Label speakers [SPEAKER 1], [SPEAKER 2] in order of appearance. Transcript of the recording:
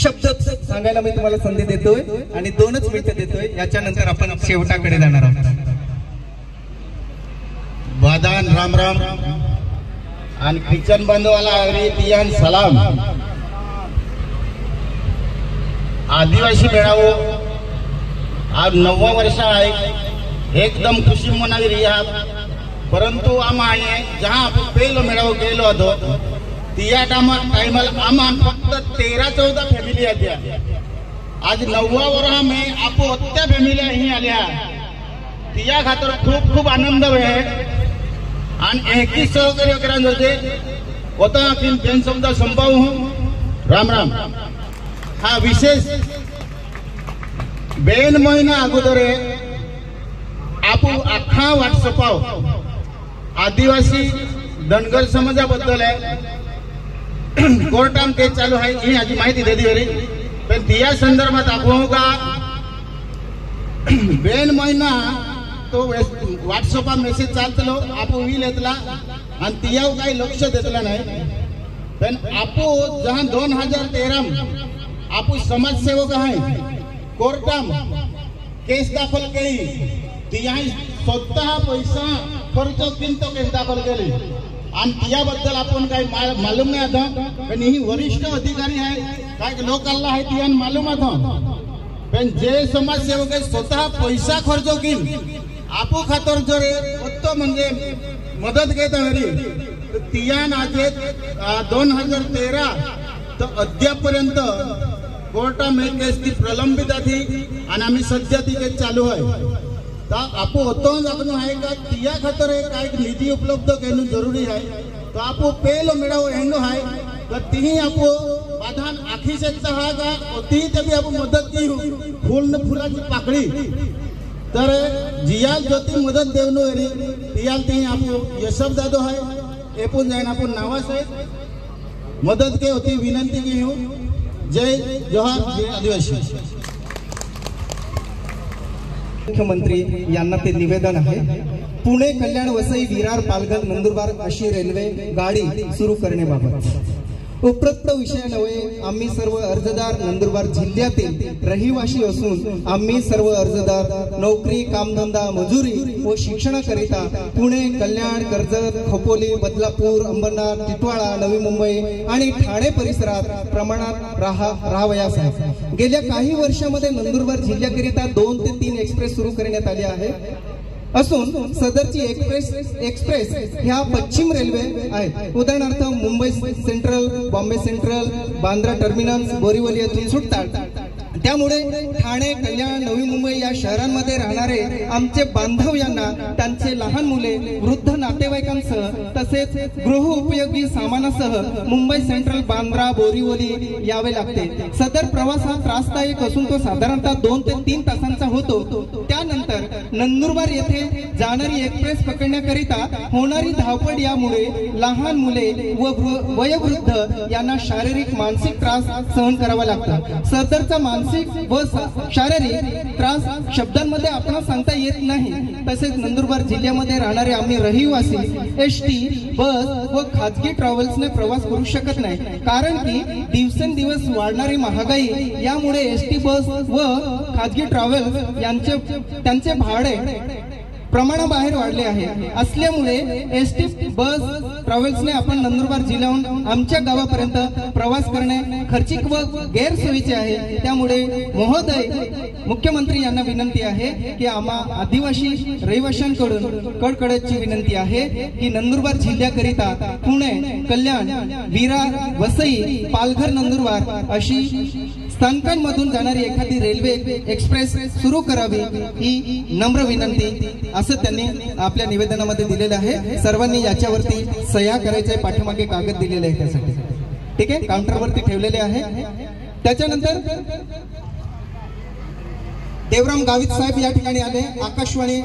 [SPEAKER 1] शब्द सांगायला मी तुम्हाला संधी देतोय आणि 2च मिनिटं देतोय। याच्या नंतर आपण शेवटाकडे जाणार आहोत।
[SPEAKER 2] बादान राम राम आणि ख्रिश्चन बांधवाला आगरी तियान सलाम। आदिवासी मेळावो आज 9वा वर्ष आहे। एकदम खुशी मनावी रिया, परंतु आम्हा जहाँ पहिलो मेळावो गेलो होतो त्या टायमाला आम्हा फक्त 13-14 फॅमिली होत्या। आज 9वा वर्ष में आपो त्या फॅमिली ही आल्या। त्या खातर खूप खूप आनंद आहे आणि एकी सहकार्य करायला होते होता की जनशब्द संपाऊ राम राम। हा विशेष 2 महिना अगोदर आपू अख्खा व्हॉट्सअपाव आदिवासी धनगर समाजाबद्दल आहे कोर्टात केस चालू आहे ही आजी माहिती दिली होती। पण त्या संदर्भात आपण का 2 महिना तो व्हॉट्सअपा मेसेज चालतलो आपण विल येतला आणि तियाव काही लक्ष देतला नाही। पण आपण जहां 2013 आपण समाजसेवक आहे कोर्टाम केस दाखल केली तिया स्वतः पैसा खर्च करून तो केस दाखल केली आणि त्याबद्दल आपण काही मालूम नाही आता। पण ही वरिष्ठ अधिकारी आहे काय लोकांना आहे तिया मालूम आता। पण जे समाजसेवक स्वतः पैसा खर्च करून आपू खातर जर उत्तम म्हणजे मदत घेत हवी तियान आज 2013 तर अद्यापर्यंत कोर्टात केस ती प्रलंबित थी आणि आम्ही सध्या ती केस चालू आहे। तर आपू होतो आपण आहे का तिया खातर काय निधी उपलब्ध करणं जरुरी आहे। तो आपू पहिलो मेळावो हेंडो आहे तर तीही आपू बाधान आखी शकता हा का ती तभी आपू मदत की फूल फुलाची पाकळी तर जियाल ज्योति मदत देवनो हरी तियाल ती आपू यशब दादो है एपून जाइन आपू नावास है मदत के होती विनंती की हूँ। जय जोहार जय आदिवासी।
[SPEAKER 1] मुख्यमंत्री यांना ते निवेदन आहे। पुणे कल्याण वसई विरार पालघर नंदुरबार अशी रेल्वे गाडी सुरू करण्याबाबत उपरोक्त विषयान्वये आम्ही सर्व अर्जदार नंदुरबार जिल्ह्यातील रहिवासी असून आम्ही सर्व अर्जदार नोकरी कामधंदा मजुरी व शिक्षणाकरिता पुणे कल्याण कर्जत खोपोली बदलापूर अंबरनाथ टिटवाळा नवी मुंबई आणि ठाणे परिसरात प्रमाणात राहावयास आहे। गेल्या काही वर्षांमध्ये नंदुरबार जिल्ह्याकरिता 2 ते 3 एक्सप्रेस सुरू करण्यात आले आहे असून सदरची एक्सप्रेस ह्या पश्चिम रेल्वे आहेत। उदाहरणार्थ Mumbai central Bombay central Bandra terminus Borivali येथून सुटतात। त्यामुळे ठाणे कल्याण नवी मुंबई या शहरांमध्ये राहणारे आमचे बांधव यांना त्यांचे लहान मुले वृद्ध नातेवाईकांसह तसेच गृह उपयोगी सामानासह मुंबई सेंट्रल बांद्रा बोरीवली यावे लागते। सदर प्रवास हा त्रासदायक असून तो साधारणतः 2 ते 3 तासांचा होतो। त्यानंतर नंदुरबार येथे जाणारी एक्सप्रेस पकडण्याकरिता होणारी धावपळ यामुळे लहान मुले व वयोवृद्ध यांना शारीरिक मानसिक त्रास सहन करावा लागतो। सदरचा मानसिक व शारीरिक त्रास शब्दांमध्ये आपण सांगता येत नाही। तसेच नंदुरबार जिल्ह्यामध्ये राहणारे आम्ही रहिवासी एसटी बस व खाजगी ट्रॅव्हल्सने प्रवास करू शकत नाही, कारण की दिवसेंदिवस वाढणारी महागाई यामुळे एसटी बस व खाजगी ट्रॅव्हल्स त्यांचे भाडे प्रमाणाबाहेर वाढले आहे। असल्यामुळे एसटी बस ट्रॅव्हल्सने आपण नंदुरबार जिल्ह्याहून आमच्या गावापर्यंत प्रवास करणे खर्चिक व गैरसोयीचे आहे। त्यामुळे महोदय मुख्यमंत्री यांना विनंती आहे की आम्हा आदिवासी रहिवाशांकडून कडकडची विनंती आहे की नंदुरबार जिल्ह्याकरिता पुणे कल्याण विरार वसई पालघर नंदुरबार अशी स्थानकांमधून जाणारी एखादी रेल्वे एक्सप्रेस सुरू करावी ही नम्र विनंती असं त्यांनी आपल्या निवेदनामध्ये दिलेलं आहे। सर्वांनी याच्यावरती सह्या करायचे पाठीमागे कागद दिलेले आहे त्यासाठी ठीक आहे काउंटरवरती ठेवलेले आहे। त्याच्यानंतर देवराम गावित साहेब या ठिकाणी आले आकाशवाणी